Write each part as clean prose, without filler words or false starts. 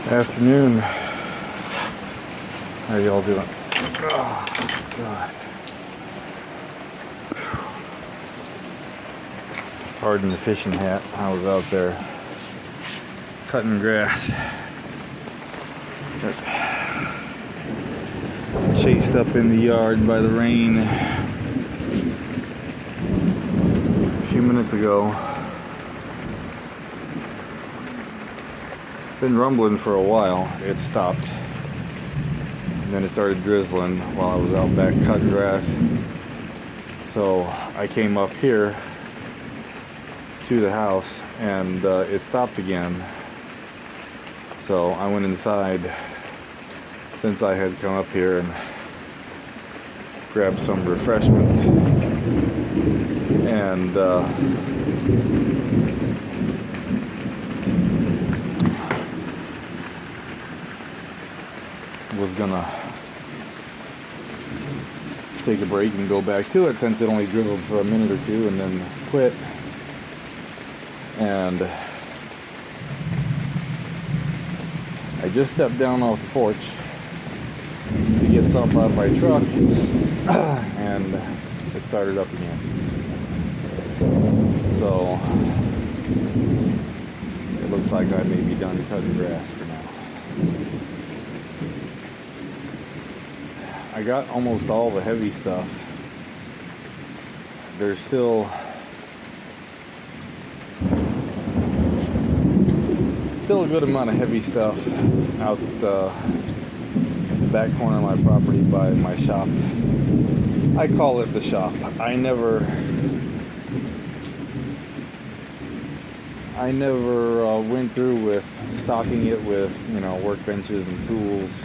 Afternoon. How y'all doing? Oh, God. Pardon the fishing hat. I was out there cutting grass. Got chased up in the yard by the rain a few minutes ago. Been rumbling for a while. It stopped, and then it started drizzling while I was out back cutting grass. So I came up here to the house, and it stopped again. So I went inside since I had come up here and grabbed some refreshments, and was gonna take a break and go back to it since it only drizzled for a minute or two and then quit. And I just stepped down off the porch to get something out of my truck and it started up again. So it looks like I may be done cutting grass for now. I got almost all the heavy stuff. There's still a good amount of heavy stuff out the back corner of my property by my shop. I call it the shop. I never went through with stocking it with, workbenches and tools.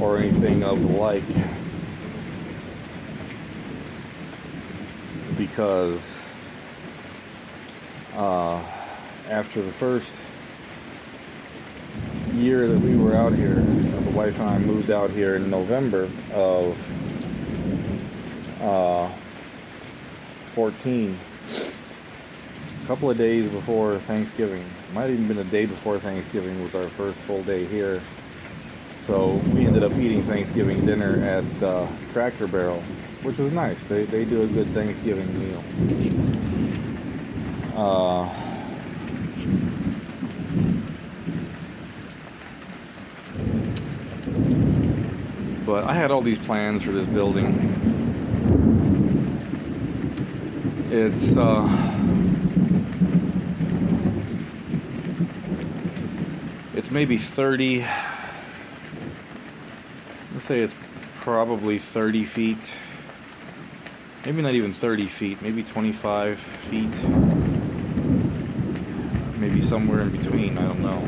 Or anything of the like, because after the first year that we were out here, the wife and I moved out here in November of 14. A couple of days before Thanksgiving, might have even been a day before Thanksgiving, was our first full day here. So we ended up eating Thanksgiving dinner at Cracker Barrel, which was nice. They do a good Thanksgiving meal. But I had all these plans for this building. It's maybe 30, let's say it's probably 30 feet, maybe not even 30 feet, maybe 25 feet, maybe somewhere in between, I don't know,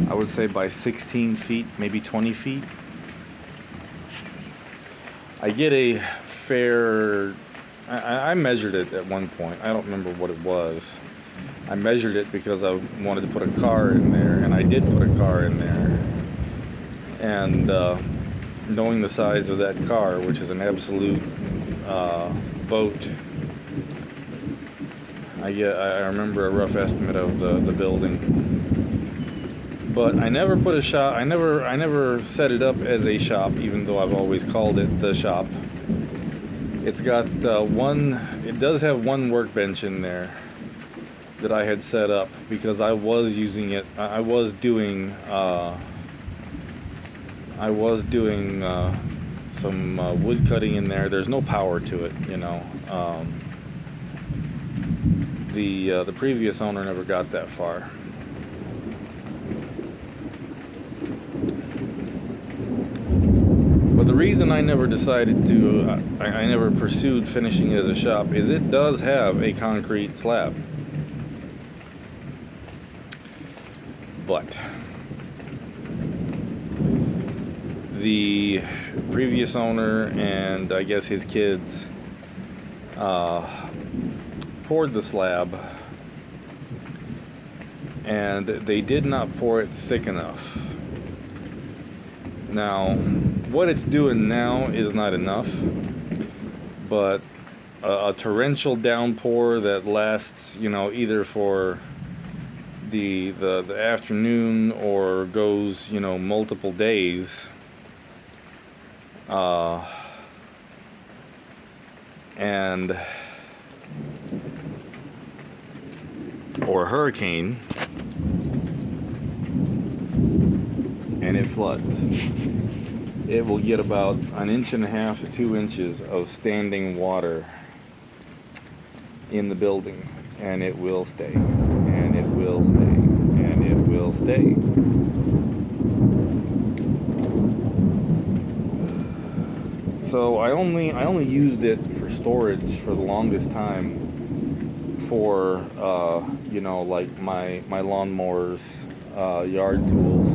I would say by 16 feet, maybe 20 feet. I get a fair, I measured it at one point. I don't remember what it was. I measured it because I wanted to put a car in there, and I did put a car in there. And knowing the size of that car, which is an absolute boat, I remember a rough estimate of the building. But I never put a shop. I never set it up as a shop, even though I've always called it the shop. It's got it does have one workbench in there that I had set up because I was using it. I was doing some wood cutting in there. There's no power to it, The previous owner never got that far. But the reason I never decided to, I never pursued finishing it as a shop, is it does have a concrete slab. But the previous owner and I guess his kids poured the slab, and they did not pour it thick enough. Now, what it's doing now is not enough, but a torrential downpour that lasts, either for the afternoon or goes, multiple days, and or hurricane, and it floods. It will get about 1.5 to 2 inches of standing water in the building, and it will stay, and it will stay, and it will stay. So I only used it for storage for the longest time for like my lawnmowers, yard tools,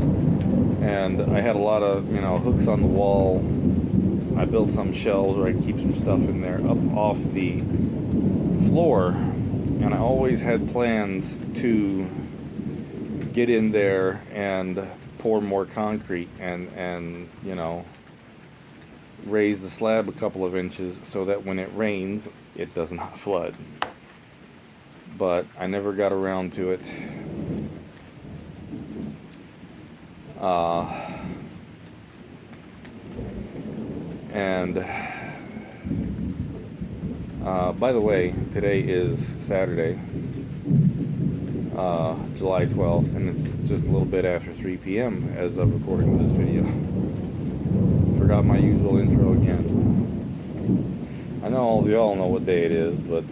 and I had a lot of hooks on the wall. I built some shelves where I could keep some stuff in there up off the floor, and I always had plans to get in there and pour more concrete and raise the slab a couple of inches so that when it rains it does not flood. But I never got around to it. By the way, today is Saturday, July 12th, and it's just a little bit after 3 p.m. as of recording this video. Forgot my usual intro again. I know all of y'all know what day it is, but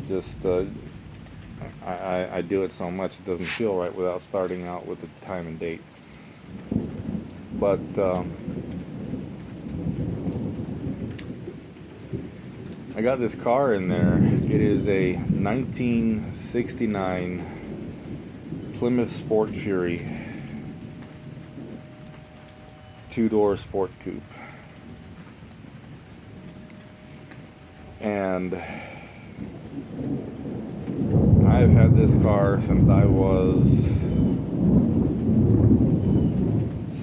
just I do it so much it doesn't feel right without starting out with the time and date. But I got this car in there. It is a 1969 Plymouth Sport Fury 2-door sport coupe, and I've had this car since I was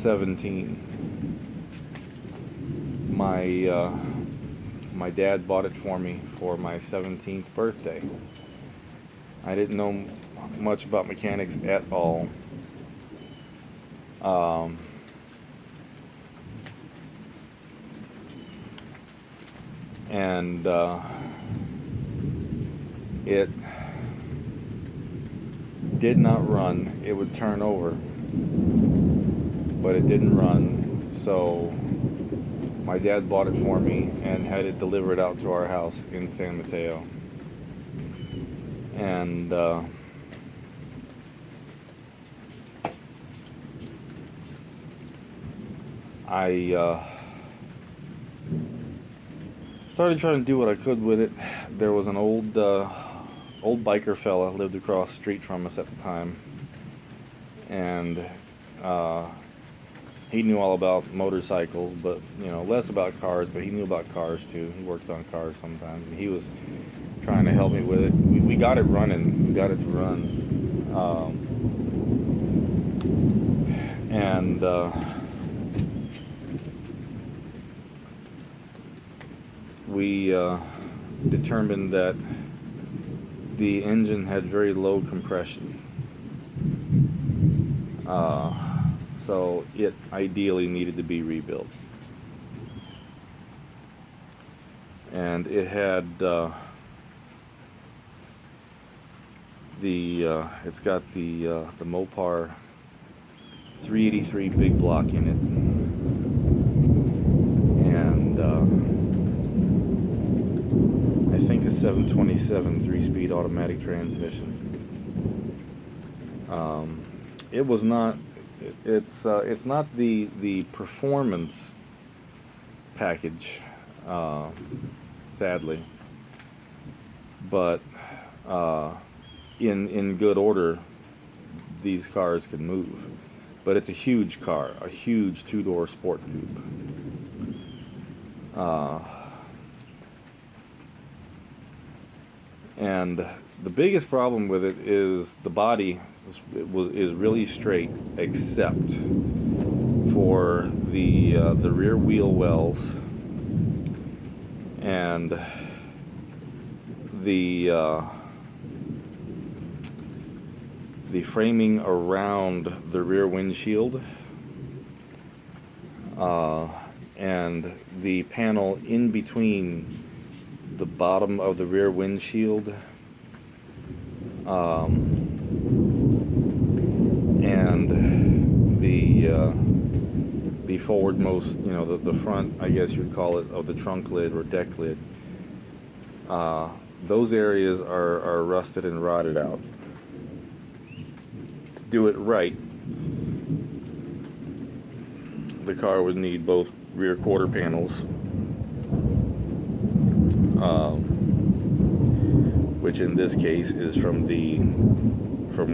17. My dad bought it for me for my 17th birthday. I didn't know much about mechanics at all. And it did not run. It would turn over, but it didn't run. So my dad bought it for me and had it delivered out to our house in San Mateo. And I started trying to do what I could with it. There was an old biker fella lived across the street from us at the time, and he knew all about motorcycles, but less about cars, but he knew about cars too. He worked on cars sometimes, and he was trying to help me with it. We got it running. We got it to run, and we determined that the engine had very low compression, so it ideally needed to be rebuilt. And it had it's got the Mopar 383 big block in it, and I think a 727 3-speed automatic transmission. It was not. It's not the performance package, sadly, but in good order, these cars can move. But it's a huge car, a huge 2-door sport coupe. And the biggest problem with it is the body is really straight, except for the rear wheel wells and the framing around the rear windshield, and the panel in between the bottom of the rear windshield and the forwardmost, the front, I guess you'd call it, of the trunk lid or deck lid. Those areas are rusted and rotted out. To do it right, the car would need both rear quarter panels, which in this case is from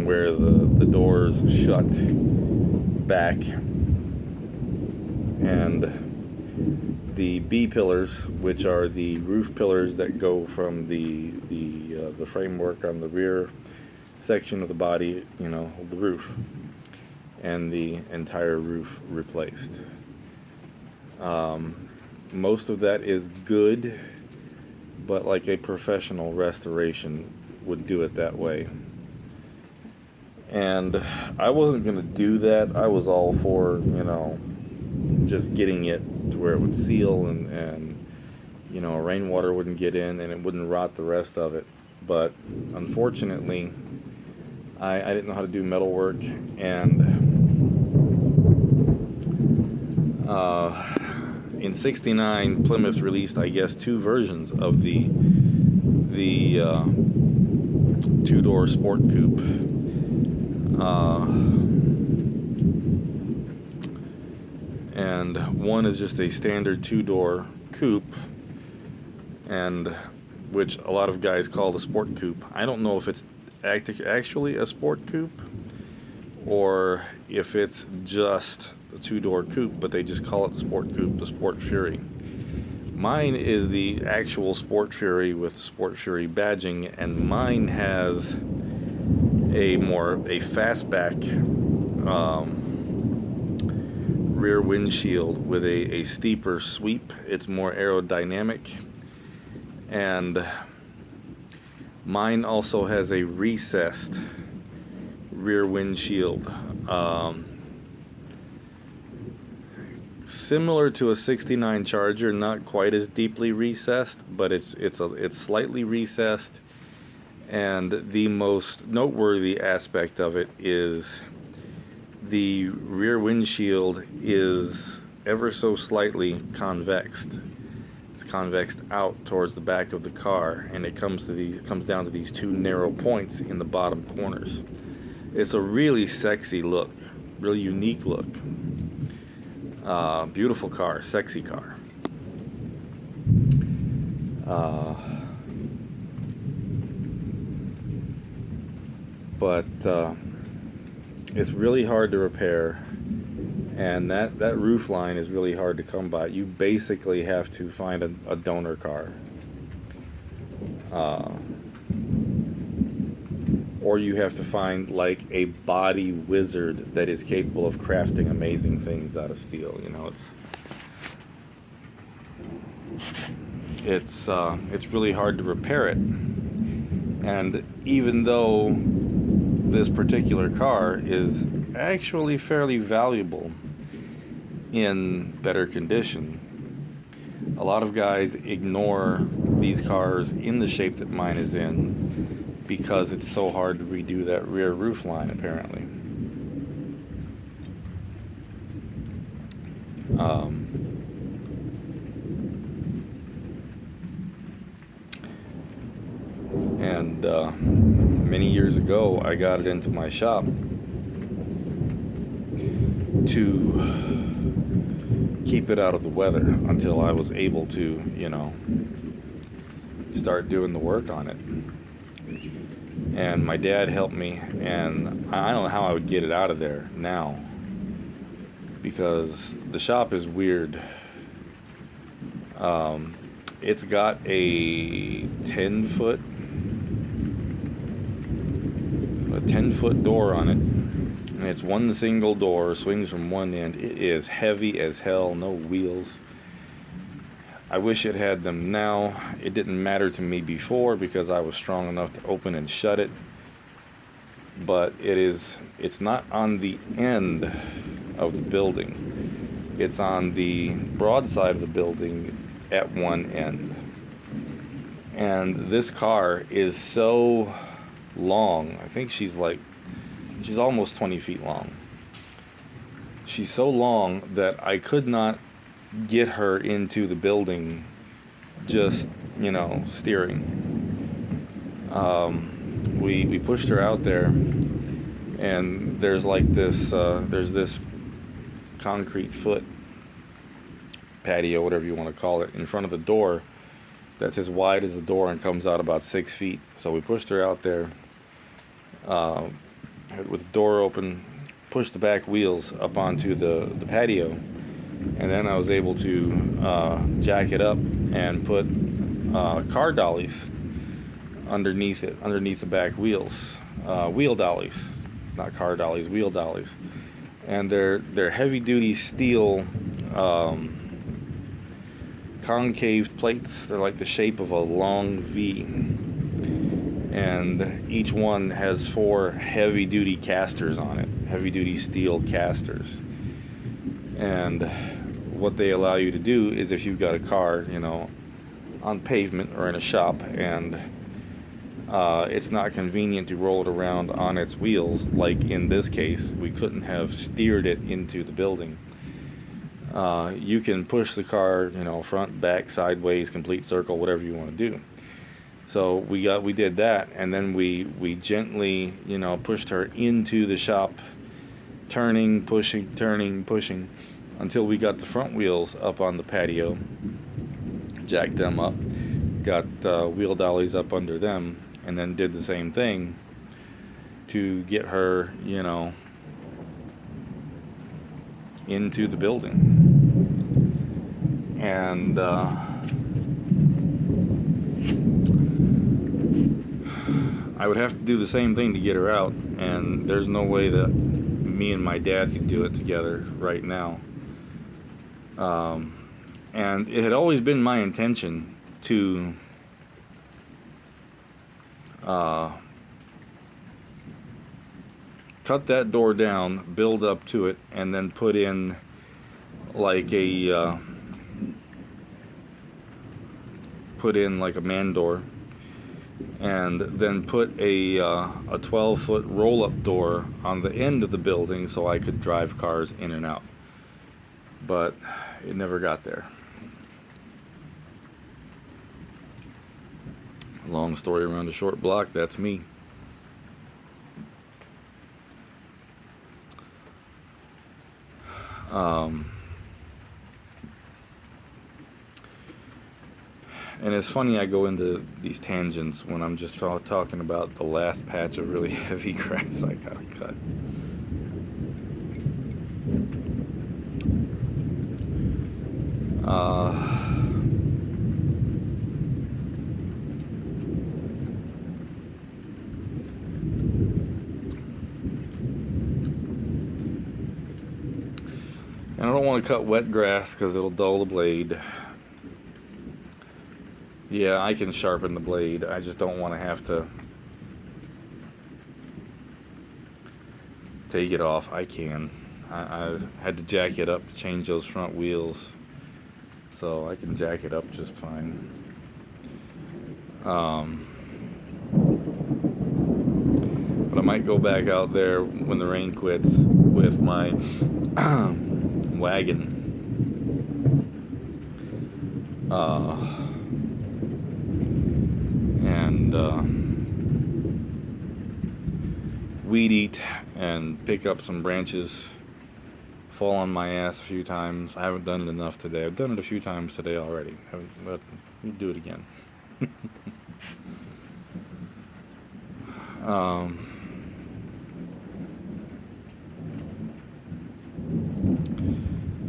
where the doors shut back, and the B pillars, which are the roof pillars that go from the framework on the rear section of the body, of the roof, and the entire roof replaced. Most of that is good, but like a professional restoration would do it that way. And I wasn't going to do that. I was all for, just getting it to where it would seal and rainwater wouldn't get in and it wouldn't rot the rest of it. But unfortunately, I didn't know how to do metal work, and in '69 Plymouth released, I guess, two versions of the two-door sport coupe. And one is just a standard two-door coupe, and which a lot of guys call the sport coupe. I don't know if it's actually a sport coupe or if it's just a two-door coupe, but they just call it the sport coupe, the Sport Fury. Mine is the actual Sport Fury with Sport Fury badging, and mine has a fastback rear windshield with a steeper sweep. It's more aerodynamic, and mine also has a recessed rear windshield, similar to a '69 Charger, not quite as deeply recessed, but it's slightly recessed. And the most noteworthy aspect of it is the rear windshield is ever so slightly convexed. It's convexed out towards the back of the car, and it comes down to these two narrow points in the bottom corners. It's a really sexy look, really unique look. Beautiful car, sexy car. But it's really hard to repair, and that roof line is really hard to come by. You basically have to find a donor car, or you have to find like a body wizard that is capable of crafting amazing things out of steel. It's really hard to repair it. And even though this particular car is actually fairly valuable in better condition, a lot of guys ignore these cars in the shape that mine is in because it's so hard to redo that rear roof line, apparently. Many years ago, I got it into my shop to keep it out of the weather until I was able to, start doing the work on it. And my dad helped me, and I don't know how I would get it out of there now, because the shop is weird. It's got a 10-foot door on it, And it's one single door, swings from one end. It is heavy as hell, no wheels. I wish it had them now. It didn't matter to me before because I was strong enough to open and shut it. But it's not on the end of the building. It's on the broad side of the building at one end. And this car is so long. I think she's almost 20 feet long. She's so long that I could not get her into the building just, steering. We pushed her out there, and there's this concrete foot patio, whatever you want to call it, in front of the door that's as wide as the door and comes out about 6 feet. So we pushed her out there with the door open, pushed the back wheels up onto the patio, and then I was able to jack it up and put car dollies underneath the back wheels, wheel dollies, not car dollies, wheel dollies, and they're heavy-duty steel concave plates. They're like the shape of a long V, and each one has 4 heavy-duty casters on it, heavy-duty steel casters. And what they allow you to do is, if you've got a car, on pavement or in a shop, and it's not convenient to roll it around on its wheels, like in this case, we couldn't have steered it into the building. You can push the car, front, back, sideways, complete circle, whatever you want to do. So we did that, and then we gently, pushed her into the shop, turning, pushing, until we got the front wheels up on the patio, jacked them up, got wheel dollies up under them, and then did the same thing to get her, into the building. And I would have to do the same thing to get her out, and there's no way that me and my dad could do it together right now. And it had always been my intention to cut that door down, build up to it, and then put in like a man door, and then put a 12-foot roll-up door on the end of the building so I could drive cars in and out. But it never got there. Long story around a short block, that's me. And it's funny, I go into these tangents when I'm just talking about the last patch of really heavy grass I gotta cut. And I don't want to cut wet grass because it'll dull the blade. Yeah, I can sharpen the blade. I just don't want to have to take it off. I can. I had to jack it up to change those front wheels, so I can jack it up just fine. But I might go back out there when the rain quits with my wagon. And weed eat and pick up some branches, fall on my ass a few times. I haven't done it enough today. I've done it a few times today already, but we'll do it again.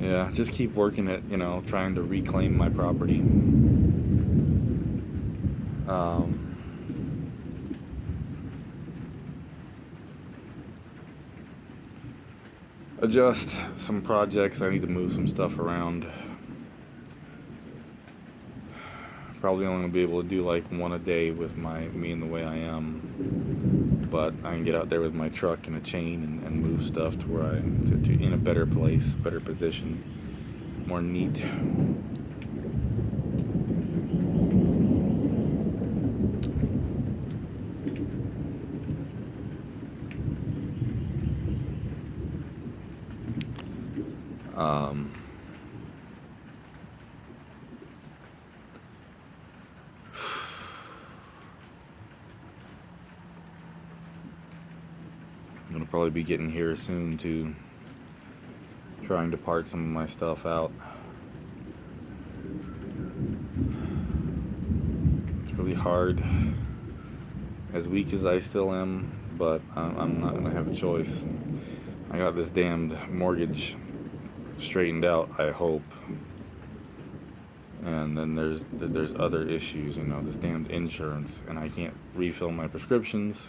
Yeah, just keep working at, trying to reclaim my property. adjust some projects. I need to move some stuff around. Probably only gonna be able to do like one a day with me and the way I am, but I can get out there with my truck and a chain and move stuff to where to in a better place, better position, more neat. I'm gonna probably be getting here soon to trying to part some of my stuff out. It's really hard, as weak as I still am, but I'm not gonna have a choice. I got this damned mortgage straightened out, I hope, and then there's other issues, you know, this damned insurance, and I can't refill my prescriptions.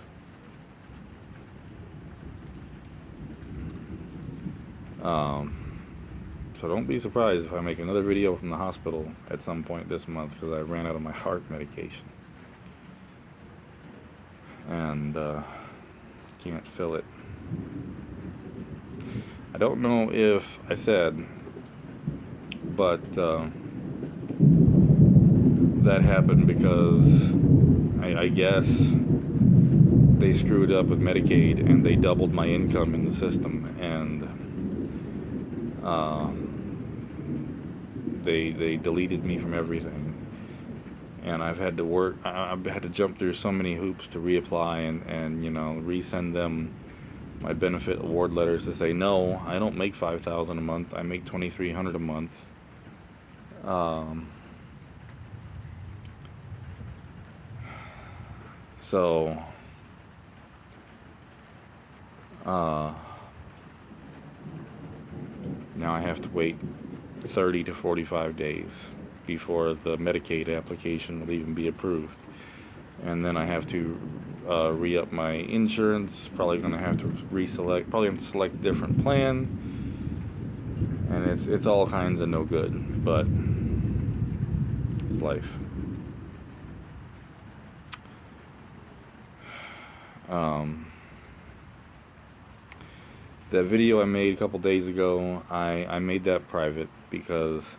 So don't be surprised if I make another video from the hospital at some point this month, because I ran out of my heart medication and can't fill it. I don't know if I said, but that happened because I guess they screwed up with Medicaid and they doubled my income in the system, and they deleted me from everything, and I've had to work. I've had to jump through so many hoops to reapply and you know, resend them my benefit award letters to say, no, I don't make $5,000 a month, I make $2,300 a month. So now I have to wait 30 to 45 days before the Medicaid application will even be approved, and then I have to re-up my insurance. Probably going to have to probably have to select a different plan, and it's all kinds of no good, but it's life. That video I made a couple days ago, I made that private because,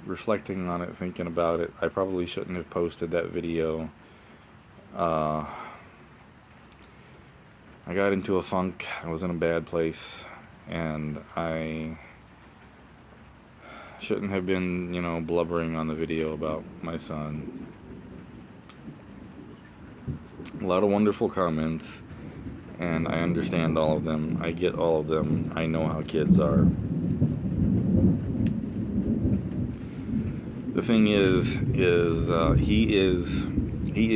reflecting on it, thinking about it, I probably shouldn't have posted that video. I got into a funk. I was in a bad place, and I shouldn't have been, you know, blubbering on the video about my son. A lot of wonderful comments, and I understand all of them. I get all of them. I know how kids are. The thing is he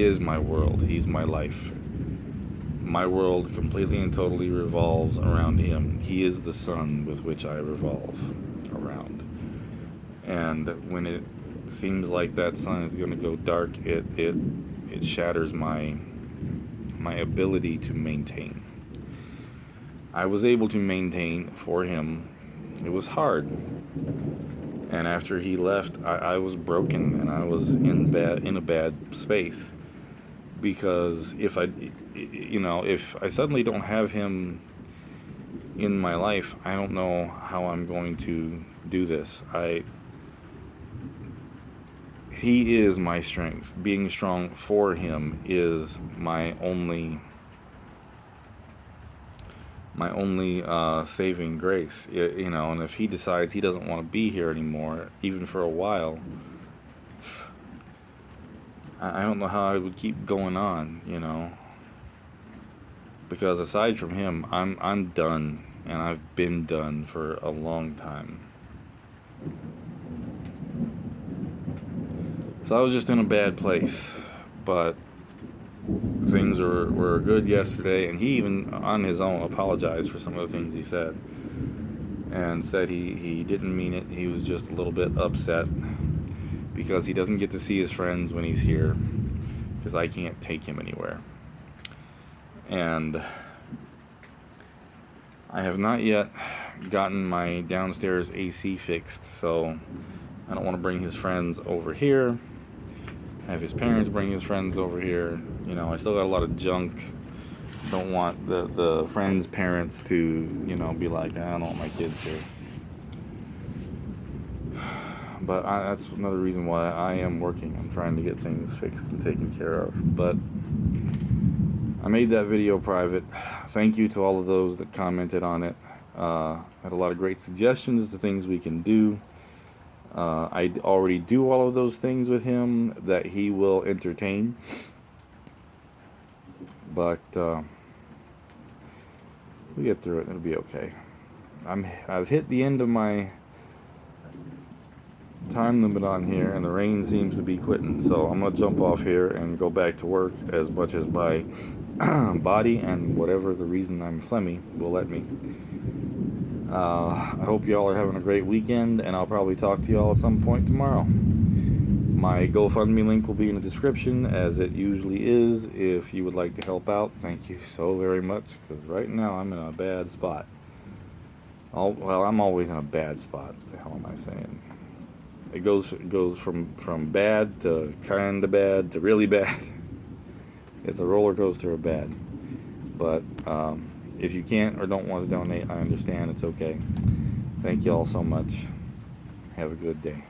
is my world. He's my life. My world completely and totally revolves around him. He is the sun with which I revolve around. And when it seems like that sun is going to go dark, it shatters my ability to maintain. I was able to maintain for him. It was hard. And after he left, I was broken, and I was in a bad space, because if I suddenly don't have him in my life, I don't know how I'm going to do this. He is my strength. Being strong for him is my only saving grace, you know. And if he decides he doesn't want to be here anymore, even for a while, I don't know how I would keep going on, you know. Because aside from him, I'm done, and I've been done for a long time. So I was just in a bad place, but things were good yesterday, and he even on his own apologized for some of the things he said, and said he didn't mean it. He was just a little bit upset because he doesn't get to see his friends when he's here, because I can't take him anywhere. And I have not yet gotten my downstairs AC fixed, so I don't want to bring his friends over here, have his parents bring his friends over here. You know, I still got a lot of junk. Don't want the friends' parents to, you know, be like, I don't want my kids here. But that's another reason why I am working. I'm trying to get things fixed and taken care of. But I made that video private. Thank you to all of those that commented on it. Had a lot of great suggestions to things we can do. I already do all of those things with him that he will entertain. But we get through it. It'll be okay. I've hit the end of my time limit on here, and the rain seems to be quitting, so I'm gonna jump off here and go back to work as much as my body and whatever the reason I'm phlegmy will let me. I hope y'all are having a great weekend, and I'll probably talk to y'all at some point tomorrow. My GoFundMe link will be in the description, as it usually is, if you would like to help out. Thank you so very much, because right now I'm in a bad spot. Well, I'm always in a bad spot. What the hell am I saying? It goes from bad to kind of bad to really bad. It's a roller coaster of bad. But if you can't or don't want to donate, I understand. It's okay. Thank you all so much. Have a good day.